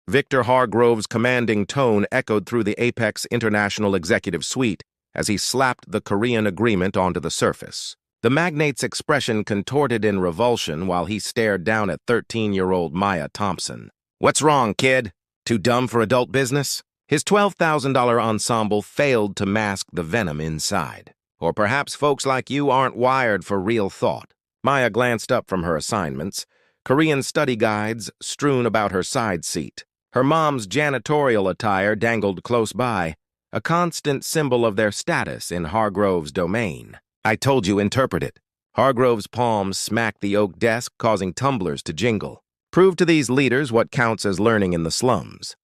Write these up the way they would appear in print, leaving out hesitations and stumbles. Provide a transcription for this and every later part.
Victor Hargrove's commanding tone echoed through the Apex International Executive Suite as he slapped the Korean agreement onto the surface. The magnate's expression contorted in revulsion while he stared down at 13-year-old Maya Thompson. "What's wrong, kid? Too dumb for adult business?" His $12,000 ensemble failed to mask the venom inside. "Or perhaps folks like you aren't wired for real thought." Maya glanced up from her assignments, Korean study guides strewn about her side seat. Her mom's janitorial attire dangled close by, a constant symbol of their status in Hargrove's domain. "I told you, interpret it." Hargrove's palms smacked the oak desk, causing tumblers to jingle. "Prove to these leaders what counts as learning in the slums."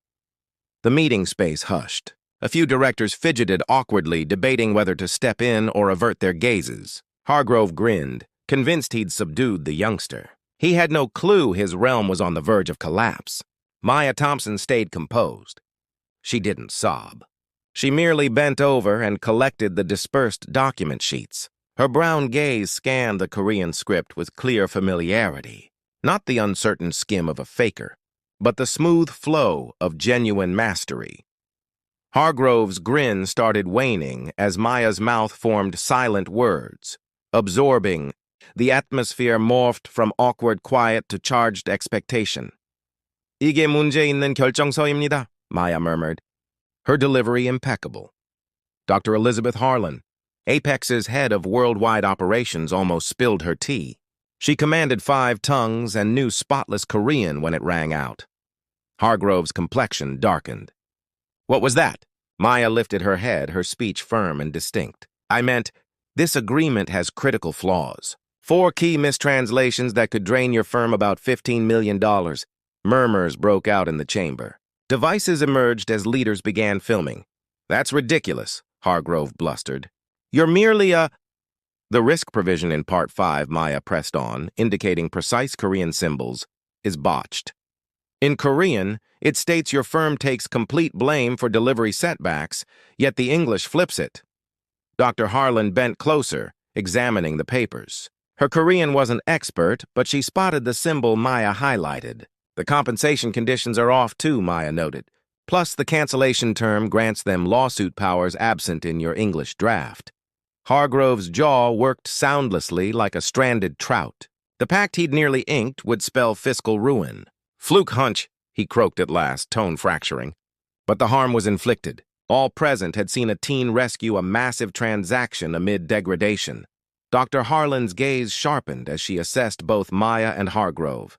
The meeting space hushed. A few directors fidgeted awkwardly, debating whether to step in or avert their gazes. Hargrove grinned, convinced he'd subdued the youngster. He had no clue his realm was on the verge of collapse. Maya Thompson stayed composed. She didn't sob. She merely bent over and collected the dispersed document sheets. Her brown gaze scanned the Korean script with clear familiarity, not the uncertain skim of a faker, but the smooth flow of genuine mastery. Hargrove's grin started waning as Maya's mouth formed silent words, absorbing. The atmosphere morphed from awkward quiet to charged expectation. "이게 문제 있는 결정서입니다," Maya murmured, her delivery impeccable. Dr. Elizabeth Harlan, Apex's head of worldwide operations, almost spilled her tea. She commanded 5 tongues and knew spotless Korean when it rang out. Hargrove's complexion darkened. "What was that?" Maya lifted her head, her speech firm and distinct. "I meant, this agreement has critical flaws. 4 key mistranslations that could drain your firm about $15 million. Murmurs broke out in the chamber. Devices emerged as leaders began filming. "That's ridiculous," Hargrove blustered. "You're merely a—" The risk provision in Part 5, Maya pressed on, indicating precise Korean symbols, is botched. In Korean, it states your firm takes complete blame for delivery setbacks, yet the English flips it. Dr. Harlan bent closer, examining the papers. Her Korean wasn't expert, but she spotted the symbol Maya highlighted. "The compensation conditions are off too," Maya noted. "Plus, the cancellation term grants them lawsuit powers absent in your English draft." Hargrove's jaw worked soundlessly like a stranded trout. The pact he'd nearly inked would spell fiscal ruin. "Fluke hunch," he croaked at last, tone fracturing. But the harm was inflicted. All present had seen a teen rescue a massive transaction amid degradation. Dr. Harlan's gaze sharpened as she assessed both Maya and Hargrove.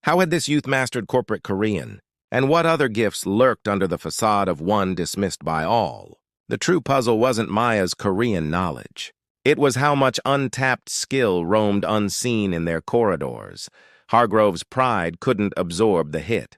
How had this youth mastered corporate Korean, and what other gifts lurked under the facade of one dismissed by all? The true puzzle wasn't Maya's Korean knowledge. It was how much untapped skill roamed unseen in their corridors. Hargrove's pride couldn't absorb the hit.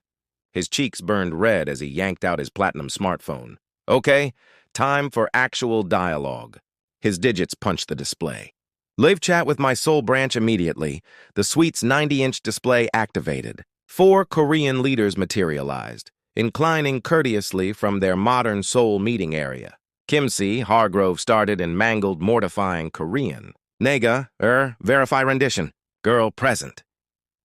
His cheeks burned red as he yanked out his platinum smartphone. "Okay, time for actual dialogue." His digits punched the display. "Live chat with my Seoul branch immediately." The suite's 90-inch display activated. 4 Korean leaders materialized, inclining courteously from their modern Seoul meeting area. Kimsey, Hargrove started in mangled, mortifying Korean. "Nega, verify rendition. Girl present."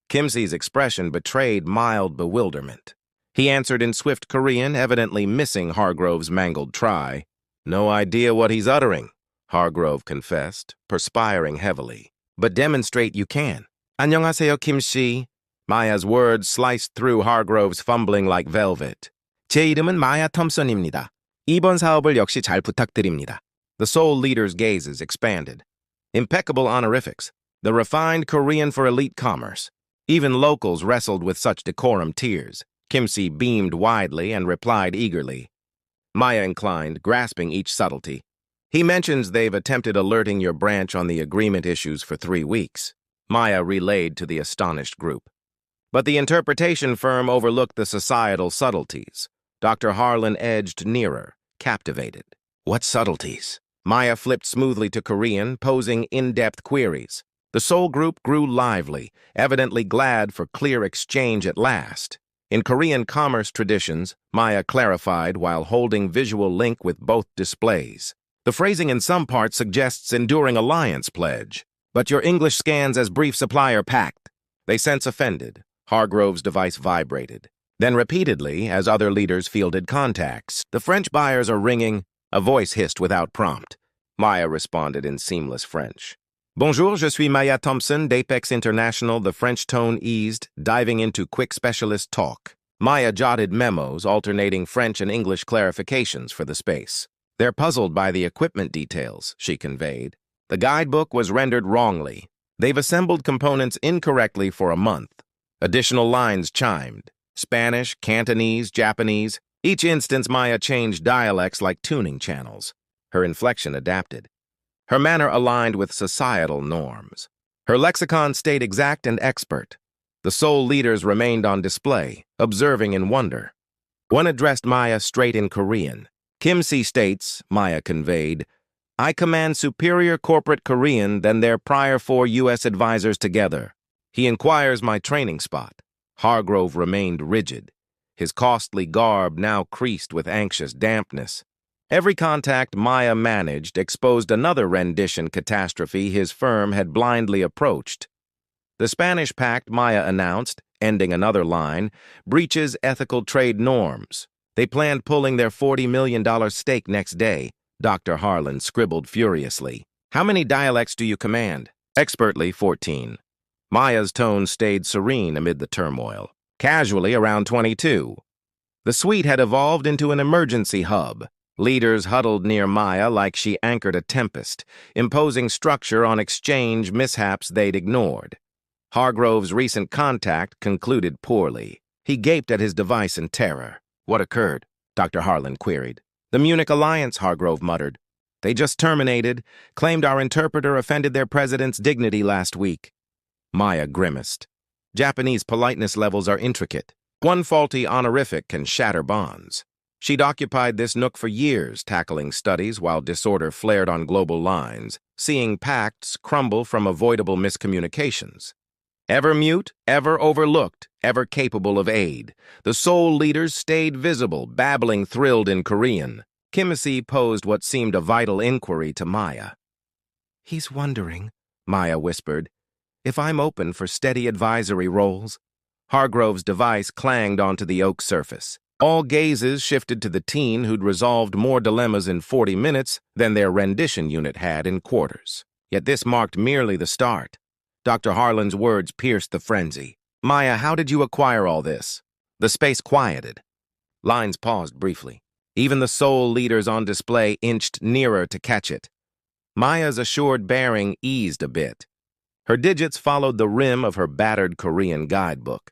Kimsey's expression betrayed mild bewilderment. He answered in swift Korean, evidently missing Hargrove's mangled try. "No idea what he's uttering," Hargrove confessed, perspiring heavily. "But demonstrate you can." "안녕하세요, 김씨." Maya's words sliced through Hargrove's fumbling like velvet. "제 이름은 마야 톰슨입니다. 이번 사업을 역시 잘 부탁드립니다." The Seoul leader's gazes expanded. Impeccable honorifics, the refined Korean for elite commerce. Even locals wrestled with such decorum tears. Kimsey beamed widely and replied eagerly. Maya inclined, grasping each subtlety. "He mentions they've attempted alerting your branch on the agreement issues for 3 weeks." Maya relayed to the astonished group. But the interpretation firm overlooked the societal subtleties. Dr. Harlan edged nearer, captivated. "What subtleties?" Maya flipped smoothly to Korean, posing in-depth queries. The Seoul group grew lively, evidently glad for clear exchange at last. In Korean commerce traditions, Maya clarified while holding visual link with both displays. "The phrasing in some parts suggests enduring alliance pledge, but your English scans as brief supplier pact." They sense offended. Hargrove's device vibrated. Then repeatedly, as other leaders fielded contacts. "The French buyers are ringing," a voice hissed without prompt. Maya responded in seamless French. "Bonjour, je suis Maya Thompson, d'Apex International." The French tone eased, diving into quick specialist talk. Maya jotted memos, alternating French and English clarifications for the space. "They're puzzled by the equipment details," she conveyed. "The guidebook was rendered wrongly. They've assembled components incorrectly for a month." Additional lines chimed. Spanish, Cantonese, Japanese. Each instance, Maya changed dialects like tuning channels. Her inflection adapted. Her manner aligned with societal norms. Her lexicon stayed exact and expert. The sole leaders remained on display, observing in wonder. One addressed Maya straight in Korean. "Kimsey states," Maya conveyed, "I command superior corporate Korean than their prior 4 U.S. advisors together. He inquires my training spot." Hargrove remained rigid, his costly garb now creased with anxious dampness. Every contact Maya managed exposed another rendition catastrophe his firm had blindly approached. "The Spanish pact," Maya announced, ending another line, "breaches ethical trade norms. They planned pulling their $40 million stake next day." Dr. Harlan scribbled furiously. "How many dialects do you command?" "Expertly, 14. Maya's tone stayed serene amid the turmoil. "Casually, around 22. The suite had evolved into an emergency hub. Leaders huddled near Maya like she anchored a tempest, imposing structure on exchange mishaps they'd ignored. Hargrove's recent contact concluded poorly. He gaped at his device in terror. "What occurred?" Dr. Harlan queried. "The Munich Alliance," Hargrove muttered. "They just terminated, claimed our interpreter offended their president's dignity last week." Maya grimaced. Japanese politeness levels are intricate. One faulty honorific can shatter bonds. She'd occupied this nook for years, tackling studies while disorder flared on global lines, seeing pacts crumble from avoidable miscommunications. Ever mute, ever overlooked, ever capable of aid, the sole leaders stayed visible, babbling thrilled in Korean. Kimsey posed what seemed a vital inquiry to Maya. "He's wondering," Maya whispered, "if I'm open for steady advisory roles." Hargrove's device clanged onto the oak surface. All gazes shifted to the teen who'd resolved more dilemmas in 40 minutes than their rendition unit had in quarters. Yet this marked merely the start. Dr. Harlan's words pierced the frenzy. "Maya, how did you acquire all this?" The space quieted. Lines paused briefly. Even the sole leaders on display inched nearer to catch it. Maya's assured bearing eased a bit. Her digits followed the rim of her battered Korean guidebook.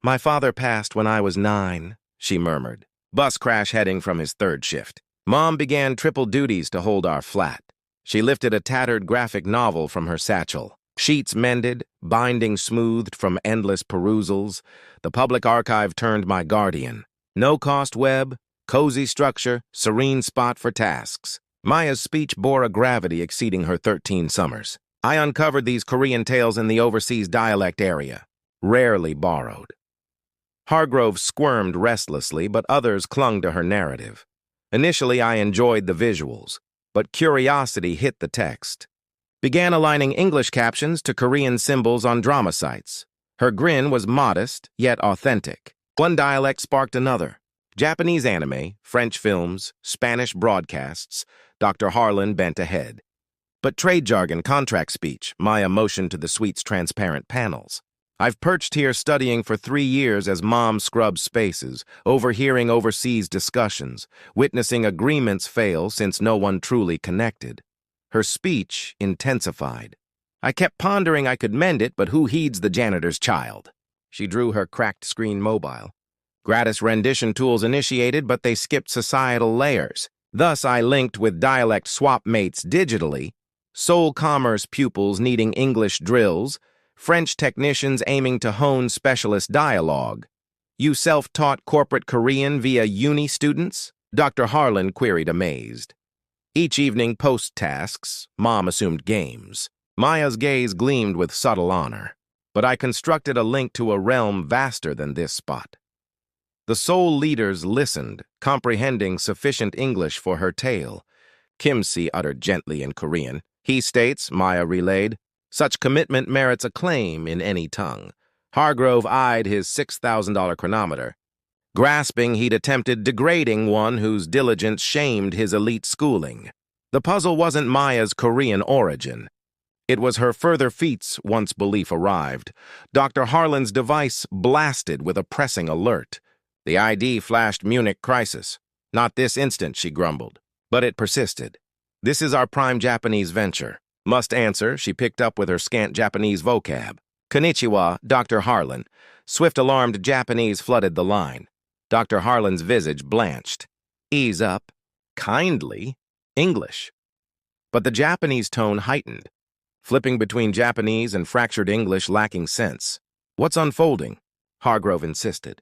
"My father passed when I was 9, she murmured. "Bus crash heading from his 3rd shift. Mom began triple duties to hold our flat." She lifted a tattered graphic novel from her satchel. Sheets mended, binding smoothed from endless perusals, the public archive turned my guardian. No-cost web, cozy structure, serene spot for tasks. Maya's speech bore a gravity exceeding her 13 summers. "I uncovered these Korean tales in the overseas dialect area, rarely borrowed." Hargrove squirmed restlessly, but others clung to her narrative. Initially, I enjoyed the visuals, but curiosity hit the text. Began aligning English captions to Korean symbols on drama sites. Her grin was modest, yet authentic. One dialect sparked another. Japanese anime, French films, Spanish broadcasts. Dr. Harlan bent ahead. "But trade jargon, contract speech," Maya motioned to the suite's transparent panels. "I've perched here studying for 3 years as Mom scrubs spaces, overhearing overseas discussions, witnessing agreements fail since no one truly connected." Her speech intensified. "I kept pondering I could mend it, but who heeds the janitor's child?" She drew her cracked screen mobile. "Gratis rendition tools initiated, but they skipped societal layers. Thus, I linked with dialect swap mates digitally, Seoul Commerce pupils needing English drills, French technicians aiming to hone specialist dialogue. You self-taught corporate Korean via uni students?" Dr. Harlan queried amazed. Each evening post-tasks, Mom assumed games. Maya's gaze gleamed with subtle honor. But I constructed a link to a realm vaster than this spot. The sole leaders listened, comprehending sufficient English for her tale. Kimsey uttered gently in Korean. "He states," Maya relayed, "such commitment merits acclaim in any tongue." Hargrove eyed his $6,000 chronometer, grasping he'd attempted degrading one whose diligence shamed his elite schooling. The puzzle wasn't Maya's Korean origin. It was her further feats once belief arrived. Dr. Harlan's device blasted with a pressing alert. The ID flashed Munich crisis. Not this instant, she grumbled. But it persisted. This is our prime Japanese venture. Must answer, she picked up with her scant Japanese vocab. Konnichiwa, Dr. Harlan. Swift alarmed Japanese flooded the line. Dr. Harlan's visage blanched. Ease up. Kindly. English. But the Japanese tone heightened, flipping between Japanese and fractured English lacking sense. What's unfolding? Hargrove insisted.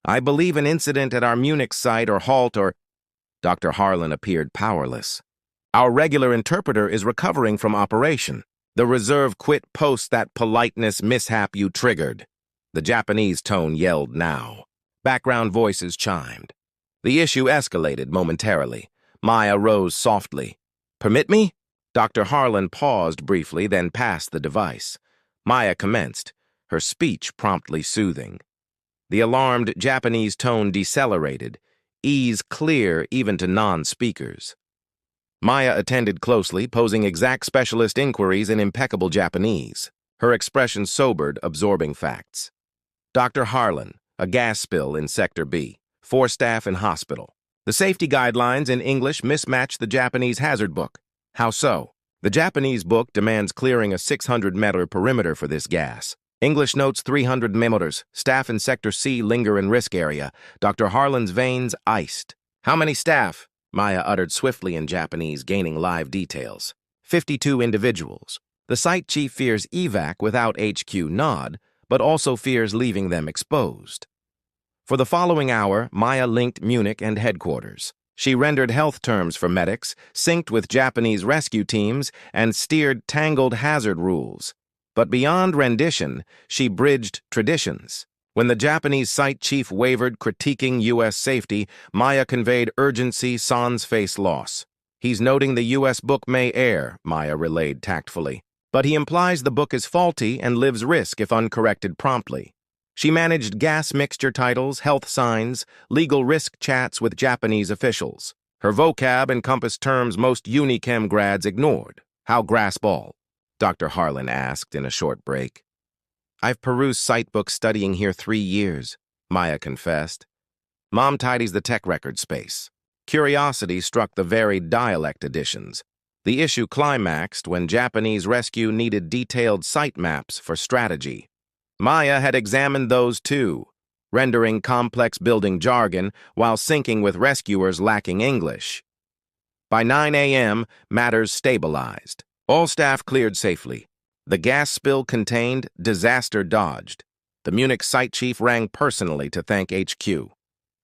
I believe an incident at our Munich site or halt or... Dr. Harlan appeared powerless. Our regular interpreter is recovering from operation. The reserve quit post that politeness mishap you triggered. The Japanese tone yelled now. Background voices chimed. The issue escalated momentarily. Maya rose softly. Permit me? Dr. Harlan paused briefly, then passed the device. Maya commenced, her speech promptly soothing. The alarmed Japanese tone decelerated, ease clear even to non-speakers. Maya attended closely, posing exact specialist inquiries in impeccable Japanese. Her expression sobered, absorbing facts. Dr. Harlan, a gas spill in Sector B. 4 staff in hospital. The safety guidelines in English mismatch the Japanese hazard book. How so? The Japanese book demands clearing a 600-meter perimeter for this gas. English notes 300 meters. Staff in Sector C linger in risk area. Dr. Harlan's veins iced. How many staff? Maya uttered swiftly in Japanese, gaining live details. 52 individuals. The site chief fears evac without HQ nod, but also fears leaving them exposed. For the following hour, Maya linked Munich and headquarters. She rendered health terms for medics, synced with Japanese rescue teams, and steered tangled hazard rules. But beyond rendition, she bridged traditions. When the Japanese site chief wavered, critiquing U.S. safety, Maya conveyed urgency sans face loss. He's noting the U.S. book may err, Maya relayed tactfully. But he implies the book is faulty and lives risk if uncorrected promptly. She managed gas mixture titles, health signs, legal risk chats with Japanese officials. Her vocab encompassed terms most Unichem grads ignored. How grasp all? Dr. Harlan asked in a short break. I've perused site books studying here 3 years, Maya confessed. Mom tidies the tech record space. Curiosity struck the varied dialect editions. The issue climaxed when Japanese rescue needed detailed site maps for strategy. Maya had examined those too, rendering complex building jargon while syncing with rescuers lacking English. By 9 a.m., matters stabilized. All staff cleared safely. The gas spill contained, disaster dodged. The Munich site chief rang personally to thank HQ.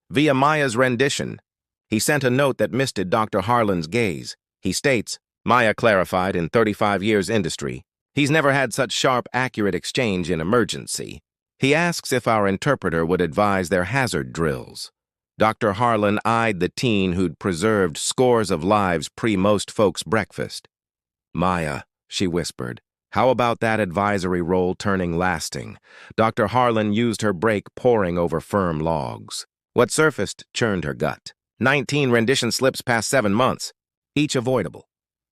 Via Maya's rendition, he sent a note that misted Dr. Harlan's gaze. He states, Maya clarified in 35 years industry, he's never had such sharp, accurate exchange in emergency. He asks if our interpreter would advise their hazard drills. Dr. Harlan eyed the teen who'd preserved scores of lives pre-most folks' breakfast. Maya, she whispered, how about that advisory role turning lasting? Dr. Harlan used her break poring over firm logs. What surfaced churned her gut. 19 rendition slips past 7 months, each avoidable.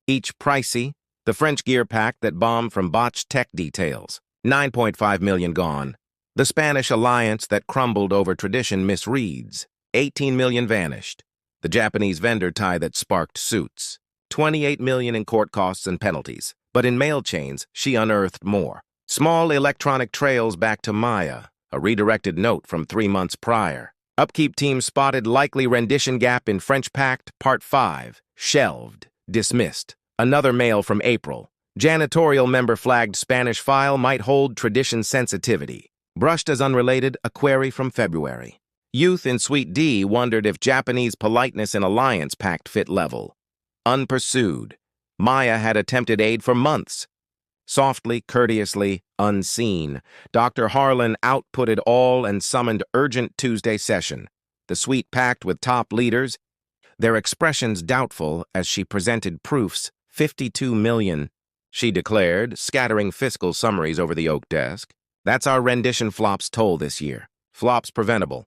Each pricey, the French gear pack that bombed from botched tech details. 9.5 million gone. The Spanish alliance that crumbled over tradition misreads. 18 million vanished. The Japanese vendor tie that sparked suits. 28 million in court costs and penalties. But in mail chains, she unearthed more. Small electronic trails back to Maya, a redirected note from 3 months prior. Upkeep team spotted likely rendition gap in French Pact, Part 5. Shelved. Dismissed. Another mail from April. Janitorial member flagged Spanish file might hold tradition sensitivity. Brushed as unrelated, a query from February. Youth in Suite D wondered if Japanese politeness in Alliance Pact fit level. Unpursued. Maya had attempted aid for months. Softly, courteously, unseen, Dr. Harlan outputted all and summoned urgent Tuesday session. The suite packed with top leaders, their expressions doubtful as she presented proofs. 52 million. she declared, scattering fiscal summaries over the oak desk. That's our rendition flops toll this year. Flops preventable.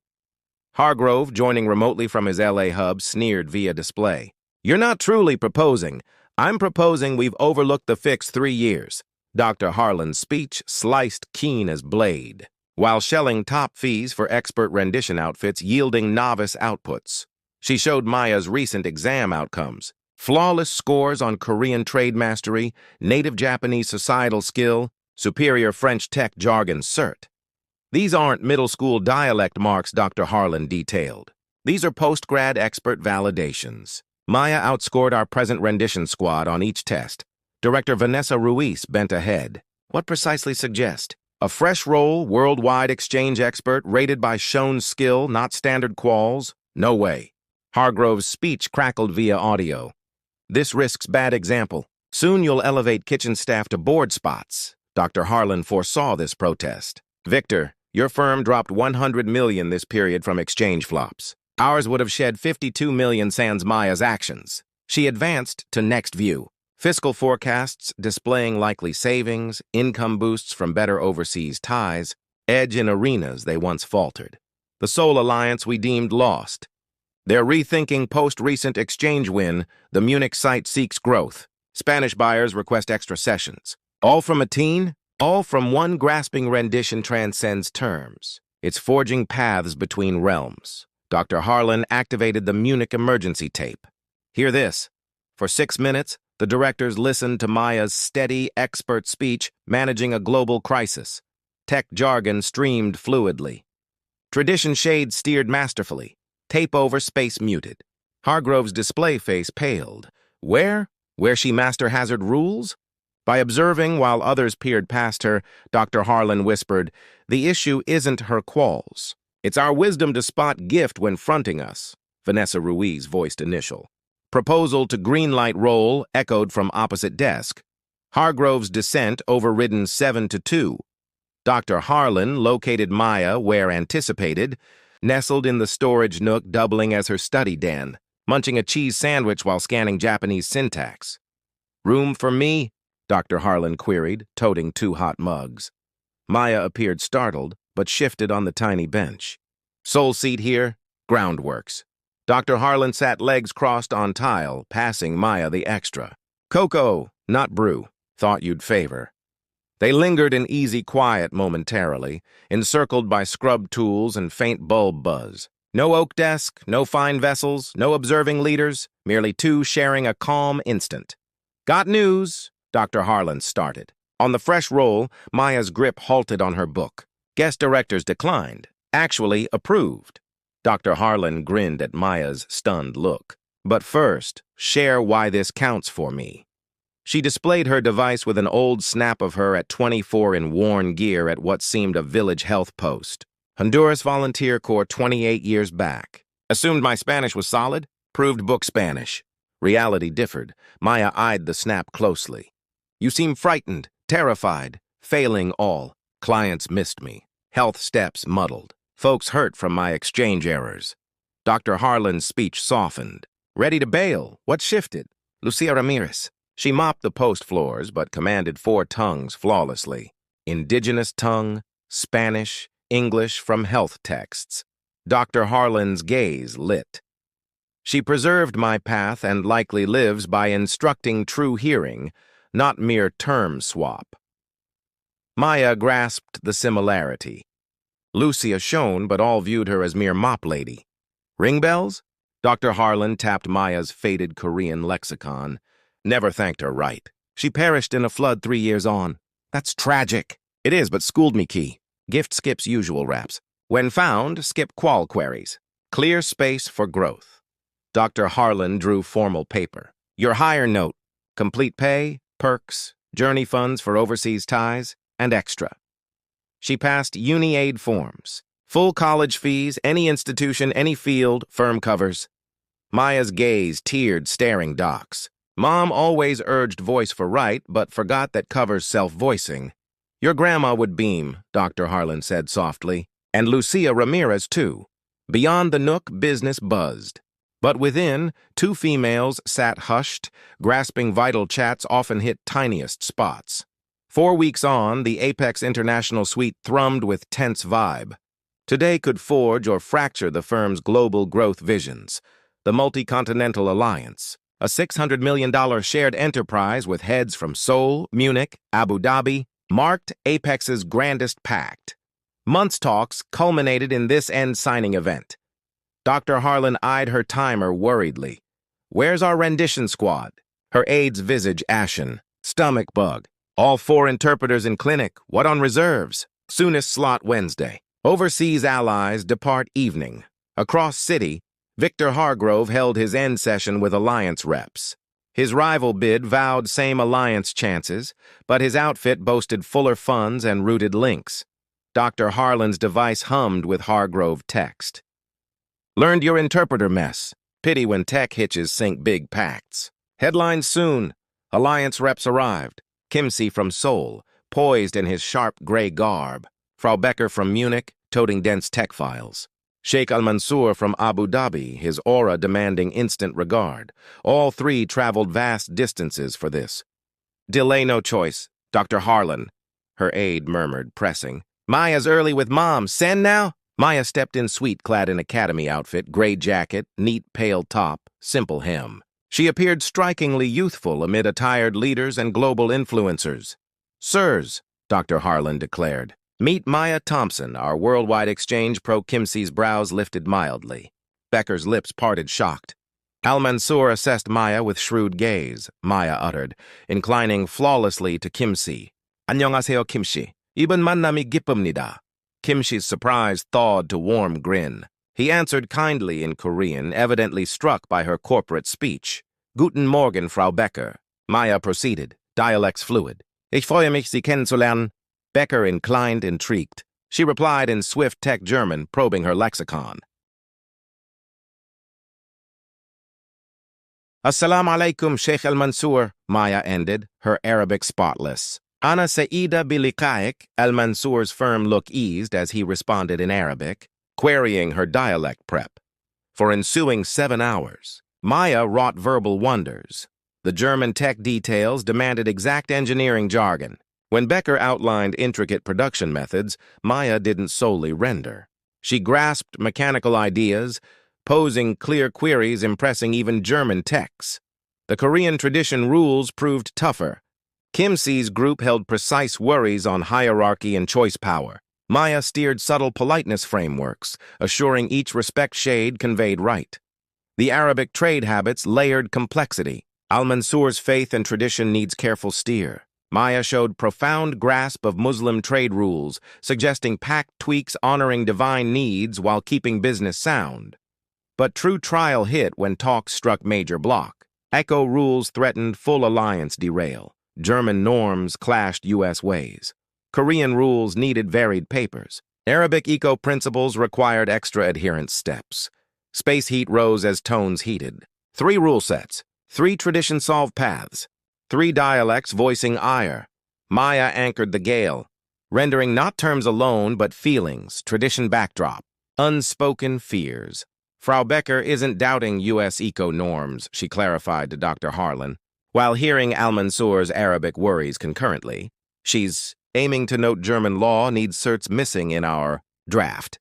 Hargrove, joining remotely from his LA hub, sneered via display. You're not truly proposing. I'm proposing we've overlooked the fix 3 years. Dr. Harlan's speech sliced keen as blade, while shelling top fees for expert rendition outfits yielding novice outputs. She showed Maya's recent exam outcomes. Flawless scores on Korean trade mastery, native Japanese societal skill, superior French tech jargon cert. These aren't middle school dialect marks, Dr. Harlan detailed. These are post-grad expert validations. Maya outscored our present rendition squad on each test. Director Vanessa Ruiz bent ahead. What precisely suggest? A fresh role, worldwide exchange expert rated by shown skill, not standard quals? No way. Hargrove's speech crackled via audio. This risks bad example. Soon you'll elevate kitchen staff to board spots. Dr. Harlan foresaw this protest. Victor, your firm dropped $100 million this period from exchange flops. Ours would have shed $52 million sans Maya's actions. She advanced to next view. Fiscal forecasts displaying likely savings, income boosts from better overseas ties, edge in arenas they once faltered. The sole alliance we deemed lost. They're rethinking post-recent exchange win. The Munich site seeks growth. Spanish buyers request extra sessions. All from a teen? All from one grasping rendition transcends terms. It's forging paths between realms. Dr. Harlan activated the Munich emergency tape. Hear this. For 6 minutes, the directors listened to Maya's steady, expert speech managing a global crisis. Tech jargon streamed fluidly. Tradition shades steered masterfully. Tape over, space muted. Hargrove's display face paled. Where? Where she master hazard rules? By observing while others peered past her, Dr. Harlan whispered, the issue isn't her quals. It's our wisdom to spot gift when fronting us. Vanessa Ruiz voiced initial. Proposal to greenlight roll echoed from opposite desk. Hargrove's dissent overridden 7-2. Dr. Harlan located Maya where anticipated, nestled in the storage nook doubling as her study den, munching a cheese sandwich while scanning Japanese syntax. Room for me? Dr. Harlan queried, toting 2 hot mugs. Maya appeared startled, but shifted on the tiny bench. Sole seat here? Groundworks. Dr. Harlan sat legs crossed on tile, passing Maya the extra. Cocoa, not brew. Thought you'd favor. They lingered in easy quiet momentarily, encircled by scrub tools and faint bulb buzz. No oak desk, no fine vessels, no observing leaders, merely 2 sharing a calm instant. Got news, Dr. Harlan started. On the fresh roll, Maya's grip halted on her book. Guest directors declined, actually approved. Dr. Harlan grinned at Maya's stunned look. But first, share why this counts for me. She displayed her device with an old snap of her at 24 in worn gear at what seemed a village health post. Honduras Volunteer Corps 28 years back. Assumed my Spanish was solid, proved book Spanish. Reality differed. Maya eyed the snap closely. You seem frightened, terrified, failing all. Clients missed me. Health steps muddled. Folks hurt from my exchange errors. Dr. Harlan's speech softened. Ready to bail. What shifted? Lucia Ramirez. She mopped the post floors, but commanded 4 tongues flawlessly. Indigenous tongue, Spanish, English from health texts. Dr. Harlan's gaze lit. She preserved my path and likely lives by instructing true hearing, not mere term swap. Maya grasped the similarity. Lucia shone, but all viewed her as mere mop lady. Ring bells? Dr. Harlan tapped Maya's faded Korean lexicon. Never thanked her right. She perished in a flood 3 years on. That's tragic. It is, but schooled me key. Gift skips usual raps. When found, skip qual queries. Clear space for growth. Dr. Harlan drew formal paper. Your hire note. Complete pay, perks, journey funds for overseas ties, and extra. She passed uni-aid forms. Full college fees, any institution, any field, firm covers. Maya's gaze tiered staring docs. Mom always urged voice for right, but forgot that covers self-voicing. Your grandma would beam, Dr. Harlan said softly, and Lucia Ramirez too. Beyond the nook, business buzzed. But within, two females sat hushed, grasping vital chats often hit tiniest spots. 4 weeks on, the Apex International suite thrummed with tense vibe. Today could forge or fracture the firm's global growth visions. The Multi-Continental Alliance, a $600 million shared enterprise with heads from Seoul, Munich, Abu Dhabi, marked Apex's grandest pact. Months' talks culminated in this end-signing event. Dr. Harlan eyed her timer worriedly. "Where's our rendition squad?" Her aide's visage ashen. "Stomach bug. All 4 interpreters in clinic. What on reserves? Soonest slot Wednesday." Overseas allies depart evening. Across city, Victor Hargrove held his end session with Alliance reps. His rival bid vowed same Alliance chances, but his outfit boasted fuller funds and rooted links. Dr. Harlan's device hummed with Hargrove text. "Learned your interpreter mess. Pity when tech hitches sink big pacts. Headlines soon. Alliance reps arrived. Kimsey from Seoul, poised in his sharp gray garb. Frau Becker from Munich, toting dense tech files. Sheikh Al-Mansour from Abu Dhabi, his aura demanding instant regard. All 3 traveled vast distances for this. "Delay no choice, Dr. Harlan," her aide murmured, pressing. "Maya's early with Mom. Send now?" Maya stepped in suite clad in academy outfit, gray jacket, neat pale top, simple hem. She appeared strikingly youthful amid attired leaders and global influencers. "Sirs," Dr. Harlan declared, "meet Maya Thompson, our worldwide exchange pro." Kimsey's brows lifted mildly. Becker's lips parted shocked. Al-Mansour assessed Maya with shrewd gaze, Maya uttered, inclining flawlessly to Kimsey. "안녕하세요, Kimsey. 이번 만남이 기쁩니다." Kimsey's surprise thawed to warm grin. He answered kindly in Korean, evidently struck by her corporate speech. "Guten Morgen, Frau Becker." Maya proceeded, dialects fluid. "Ich freue mich, Sie kennenzulernen." Becker inclined, intrigued. She replied in swift tech German, probing her lexicon. "Assalamu alaikum, Sheikh Al-Mansour," Maya ended, her Arabic spotless. "Ana Saida Bilikaik." Al-Mansour's firm look eased as he responded in Arabic, querying her dialect prep. For ensuing 7 hours, Maya wrought verbal wonders. The German tech details demanded exact engineering jargon. When Becker outlined intricate production methods, Maya didn't solely render. She grasped mechanical ideas, posing clear queries impressing even German techs. The Korean tradition rules proved tougher. Kimsey's group held precise worries on hierarchy and choice power. Maya steered subtle politeness frameworks, assuring each respect shade conveyed right. The Arabic trade habits layered complexity. Al-Mansour's faith and tradition needs careful steer. Maya showed profound grasp of Muslim trade rules, suggesting pact tweaks honoring divine needs while keeping business sound. But true trial hit when talks struck major block. Echo rules threatened full alliance derail. German norms clashed U.S. ways. Korean rules needed varied papers. Arabic eco-principles required extra adherence steps. Space heat rose as tones heated. 3 rule sets, 3 tradition-solved paths, 3 dialects voicing ire. Maya anchored the gale, rendering not terms alone but feelings, tradition backdrop, unspoken fears. Frau Becker isn't doubting U.S. eco-norms, she clarified to Dr. Harlan, while hearing Al-Mansour's Arabic worries concurrently. She's aiming to note German law needs certs missing in our draft.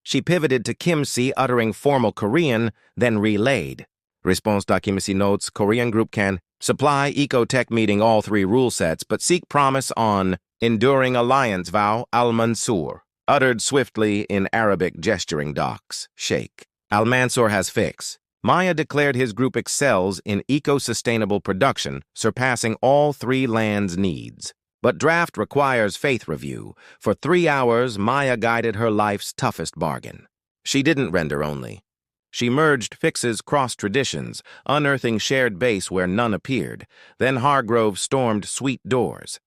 She pivoted to Kimsey, uttering formal Korean, then relayed. Response da Kimsey notes, Korean group can supply eco-tech meeting all 3 rule sets, but seek promise on enduring alliance vow. Al-Mansour uttered swiftly in Arabic gesturing docs. Sheikh Al-Mansour has fix. Maya declared his group excels in eco-sustainable production, surpassing all 3 lands' needs. But draft requires faith review. For 3 hours, Maya guided her life's toughest bargain. She didn't render only. She merged fixes cross traditions, unearthing shared base where none appeared. Then Hargrove stormed sweet doors.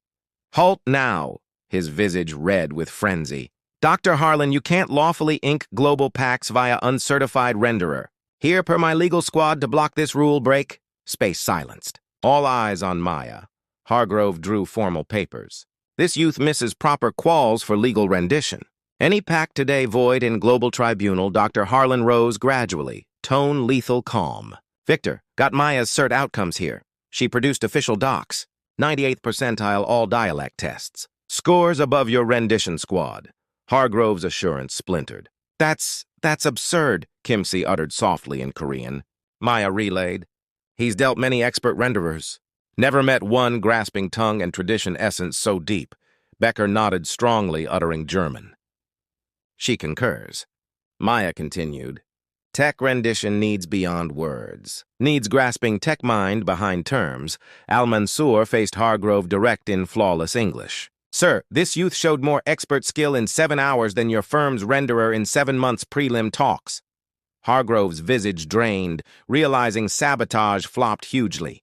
"Halt now!" his visage red with frenzy. "Dr. Harlan, you can't lawfully ink global pacts via uncertified renderer. Here per my legal squad to block this rule break." Space silenced. All eyes on Maya. Hargrove drew formal papers. "This youth misses proper quals for legal rendition. Any pact today void in global tribunal." Dr. Harlan rose gradually, tone lethal calm. Victor, got Maya's cert outcomes here. She produced official docs. 98th percentile all dialect tests. Scores above your rendition squad. Hargrove's assurance splintered. That's absurd, Kimsey uttered softly in Korean. Maya relayed. He's dealt many expert renderers. Never met one grasping tongue and tradition essence so deep. Becker nodded strongly, uttering German. She concurs. Maya continued. Tech rendition needs beyond words. Needs grasping tech mind behind terms. Al-Mansour faced Hargrove direct in flawless English. Sir, this youth showed more expert skill in 7 hours than your firm's renderer in 7 months prelim talks. Hargrove's visage drained, realizing sabotage flopped hugely.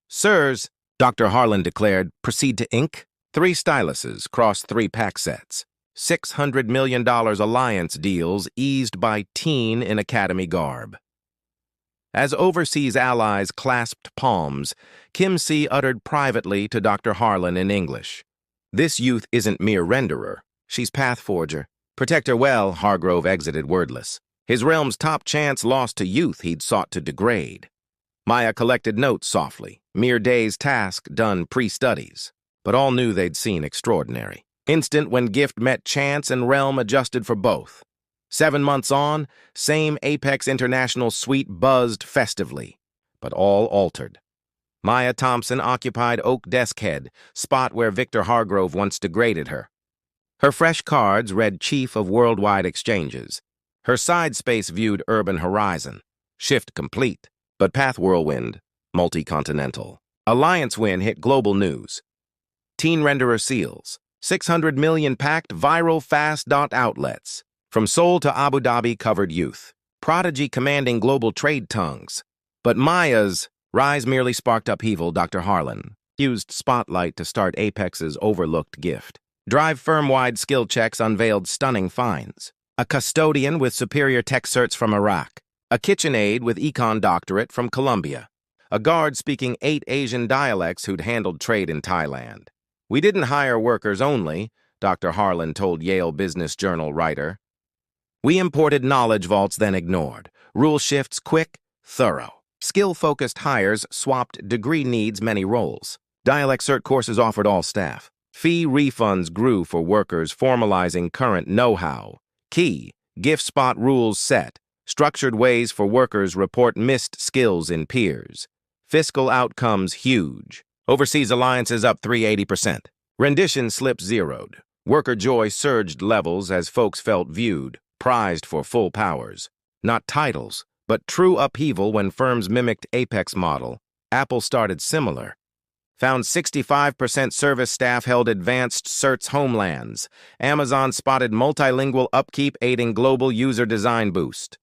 Sirs, Dr. Harlan declared, proceed to ink. 3 styluses crossed 3 pack sets. $600 million alliance deals eased by teen in academy garb. As overseas allies clasped palms, Kimsey uttered privately to Dr. Harlan in English. This youth isn't mere renderer. She's pathforger. Protect her well, Hargrove exited wordless. His realm's top chance lost to youth he'd sought to degrade. Maya collected notes softly, mere day's task done pre-studies. But all knew they'd seen extraordinary. Instant when gift met chance and realm adjusted for both. 7 months on, same Apex International suite buzzed festively. But all altered. Maya Thompson occupied oak desk head, spot where Victor Hargrove once degraded her. Her fresh cards read Chief of Worldwide Exchanges. Her side space viewed Urban Horizon. Shift complete, but path whirlwind, multi-continental. Alliance win hit global news. Teen renderer seals. 600 million packed viral fast dot outlets. From Seoul to Abu Dhabi covered youth. Prodigy commanding global trade tongues. But Maya's rise merely sparked upheaval, Dr. Harlan. Used Spotlight to start Apex's overlooked gift. Drive firm-wide skill checks unveiled stunning finds. A custodian with superior tech certs from Iraq. A kitchen aide with econ doctorate from Colombia. A guard speaking 8 Asian dialects who'd handled trade in Thailand. We didn't hire workers only, Dr. Harlan told Yale Business Journal writer. We imported knowledge vaults then ignored. Rule shifts quick, thorough. Skill-focused hires swapped degree needs many roles. Dialect cert courses offered all staff. Fee refunds grew for workers formalizing current know-how. Key, gift spot rules set. Structured ways for workers report missed skills in peers. Fiscal outcomes huge. Overseas alliances up 380%. Rendition slips zeroed. Worker joy surged levels as folks felt viewed, prized for full powers. Not titles, but true upheaval when firms mimicked Apex model. Apple started similar. Found 65% service staff held advanced certs homelands. Amazon spotted multilingual upkeep aiding global user design boost.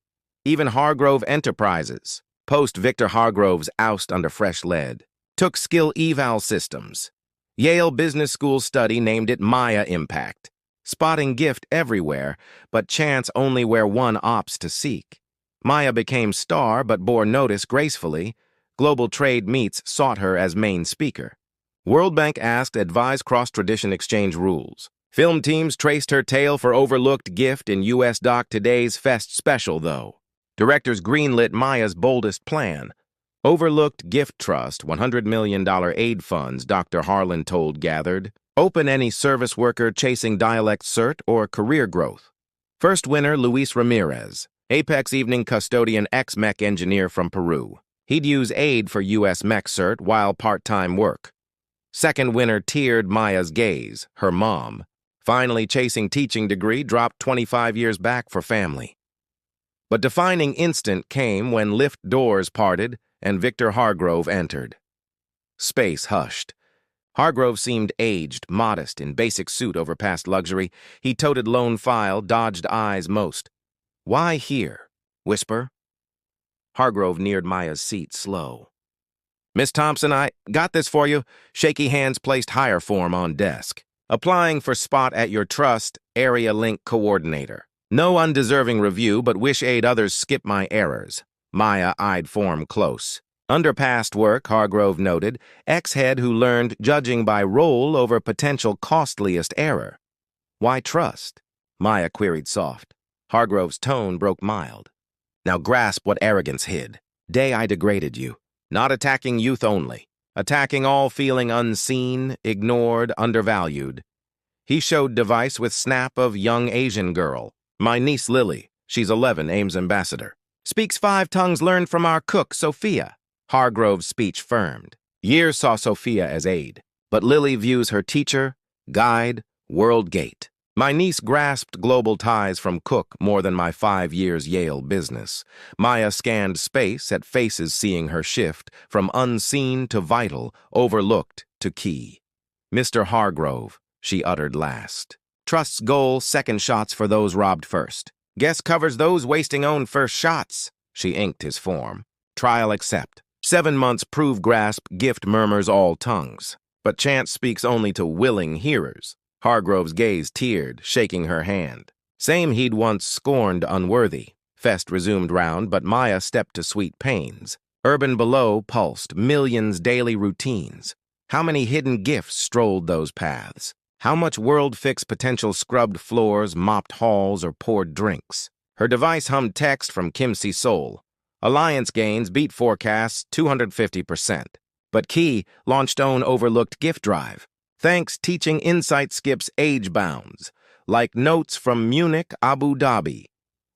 Even Hargrove Enterprises, post Victor Hargrove's oust under fresh lead, took skill eval systems. Yale Business School study named it Maya Impact. Spotting gift everywhere, but chance only where one opts to seek. Maya became star but bore notice gracefully. Global Trade Meets sought her as main speaker. World Bank asked advise cross-tradition exchange rules. Film teams traced her tale for overlooked gift in U.S. Doc Today's Fest special, though. Directors greenlit Maya's boldest plan. Overlooked gift trust, $100 million aid funds, Dr. Harlan told gathered. Open any service worker chasing dialect cert or career growth. First winner, Luis Ramirez, Apex Evening Custodian ex-mech engineer from Peru. He'd use aid for U.S. mech cert while part-time work. Second winner tiered Maya's gaze, her mom. Finally chasing teaching degree, dropped 25 years back for family. But defining instant came when lift doors parted and Victor Hargrove entered. Space hushed. Hargrove seemed aged, modest, in basic suit over past luxury. He toted lone file, dodged eyes most. Why here? Whisper. Hargrove neared Maya's seat, slow. Miss Thompson, I got this for you. Shaky hands placed hire form on desk. Applying for spot at your trust, area link coordinator. No undeserving review, but wish aid others skip my errors. Maya eyed form close. Under past work, Hargrove noted, ex-head who learned judging by role over potential costliest error. Why trust? Maya queried soft. Hargrove's tone broke mild. Now grasp what arrogance hid. Day I degraded you, not attacking youth only, attacking all feeling unseen, ignored, undervalued. He showed device with snap of young Asian girl. My niece Lily, she's 11, Ames ambassador. Speaks 5 tongues learned from our cook, Sophia. Hargrove's speech firmed. Years saw Sophia as aide, but Lily views her teacher, guide, world gate. My niece grasped global ties from Cook more than my 5 years Yale business. Maya scanned space at faces seeing her shift from unseen to vital, overlooked to key. Mr. Hargrove, she uttered last. Trust's goal, second shots for those robbed first. Guess covers those wasting own first shots. She inked his form. Trial accept. 7 months prove grasp, gift murmurs all tongues. But chance speaks only to willing hearers. Hargrove's gaze teared, shaking her hand. Same he'd once scorned unworthy. Fest resumed round, but Maya stepped to sweet pains. Urban below pulsed, millions daily routines. How many hidden gifts strolled those paths? How much world-fix potential scrubbed floors, mopped halls, or poured drinks? Her device hummed text from Kimsey Soul. Alliance gains beat forecasts 250%. But Key launched own overlooked gift drive. Thanks teaching insight skips age bounds. Like notes from Munich, Abu Dhabi.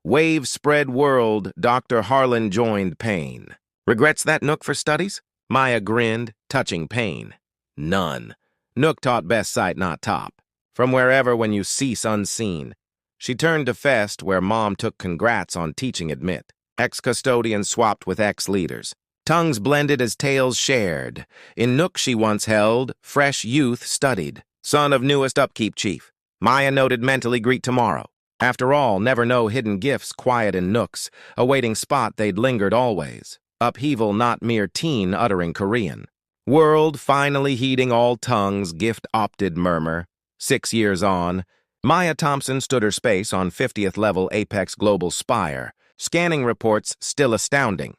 Wave spread world, Dr. Harlan joined pain. Regrets that Nook for studies? Maya grinned, touching pain. None. Nook taught best sight, not top. From wherever when you cease unseen. She turned to Fest, where Mom took congrats on teaching admit. Ex-custodians swapped with ex-leaders. Tongues blended as tales shared. In Nook she once held, fresh youth studied. Son of newest upkeep chief. Maya noted mentally greet tomorrow. After all, never know hidden gifts quiet in nooks, awaiting spot they'd lingered always. Upheaval not mere teen uttering Korean. World finally heeding all tongues, gift opted murmur. 6 years on, Maya Thompson stood her space on 50th level Apex Global Spire, scanning reports still astounding.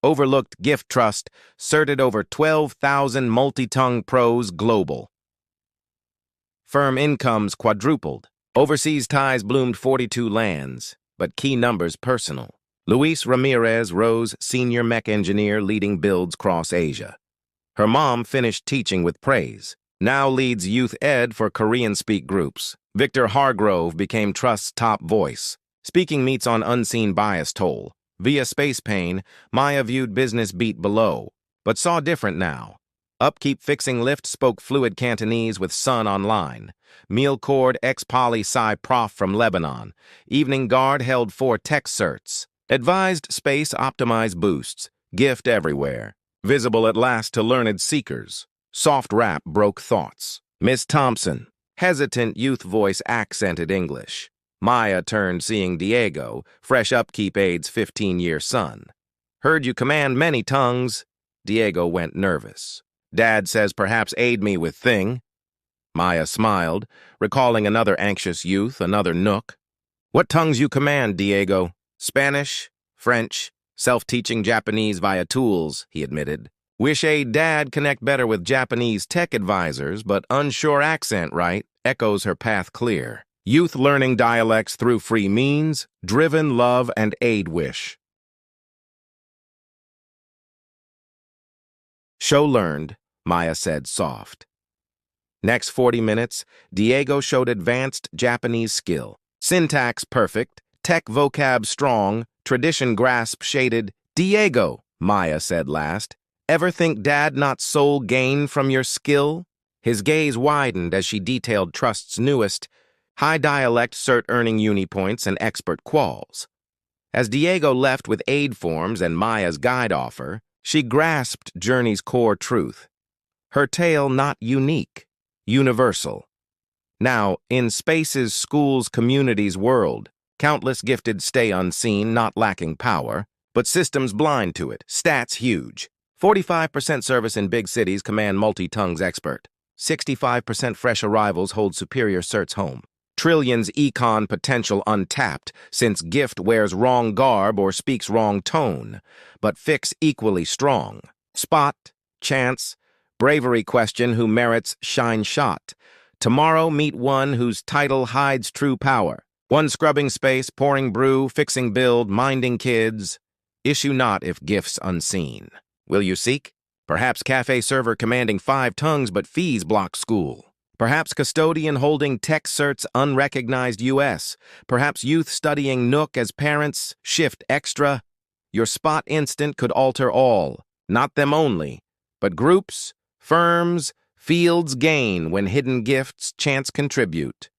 Overlooked gift trust, certed over 12,000 multi-tongue pros global. Firm incomes quadrupled. Overseas ties bloomed 42 lands, but key numbers personal. Luis Ramirez rose senior mech engineer leading builds cross Asia. Her mom finished teaching with praise. Now leads youth ed for Korean-speak groups. Victor Hargrove became Trust's top voice. Speaking meets on unseen bias toll. Via space pane, Maya viewed business beat below, but saw different now. Upkeep fixing lift spoke fluid Cantonese with Sun online. Meal cord ex-poly Psi prof from Lebanon. Evening guard held 4 tech certs. Advised space optimize boosts. Gift everywhere. Visible at last to learned seekers. Soft rap broke thoughts. Miss Thompson. Hesitant youth voice accented English. Maya turned seeing Diego, fresh upkeep aide's 15-year son. Heard you command many tongues. Diego went nervous. Dad says perhaps aid me with thing. Maya smiled, recalling another anxious youth, another nook. What tongues you command, Diego? Spanish, French, self-teaching Japanese via tools, he admitted. Wish aid dad connect better with Japanese tech advisors, but unsure accent, right? Echoes her path clear. Youth learning dialects through free means, driven love and aid wish. Show learned, Maya said soft. Next 40 minutes, Diego showed advanced Japanese skill. Syntax perfect, tech vocab strong, tradition grasp shaded. Diego, Maya said last, ever think dad not soul gain from your skill? His gaze widened as she detailed Trust's newest, high dialect cert earning uni points and expert quals. As Diego left with aid forms and Maya's guide offer, she grasped Journey's core truth. Her tale not unique, universal. Now, in spaces, schools, communities, world, countless gifted stay unseen, not lacking power, but systems blind to it, stats huge. 45% service in big cities command multi-tongues expert. 65% fresh arrivals hold superior certs home. Trillions econ potential untapped, since gift wears wrong garb or speaks wrong tone, but fix equally strong. Spot, chance, bravery question who merits shine shot. Tomorrow meet one whose title hides true power. One scrubbing space, pouring brew, fixing build, minding kids. Issue not if gifts unseen. Will you seek? Perhaps cafe server commanding 5 tongues but fees block school. Perhaps custodian holding tech certs unrecognized US. Perhaps youth studying Nook as parents shift extra. Your spot instant could alter all, not them only, but groups, firms, fields gain when hidden gifts chance contribute.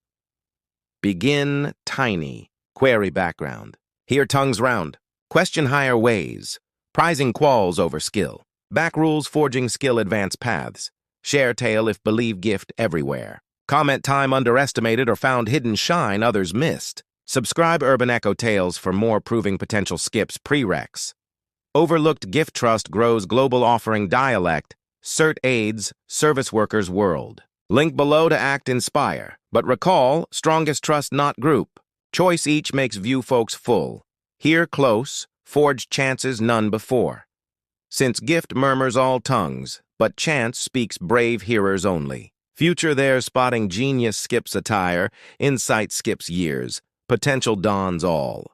Begin tiny. Query background. Here tongues round. Question higher ways. Prizing quals over skill. Back rules forging skill advance paths. Share tale if believe gift everywhere. Comment time underestimated or found hidden shine others missed. Subscribe Urban Echo Tales for more proving potential skips prereqs. Overlooked gift trust grows global offering dialect. Cert aids service workers world. Link below to act inspire. But recall, strongest trust not group. Choice each makes view folks full. Here close, forged chances none before. Since gift murmurs all tongues, but chance speaks brave hearers only. Future there spotting genius skips attire, insight skips years, potential dawns all.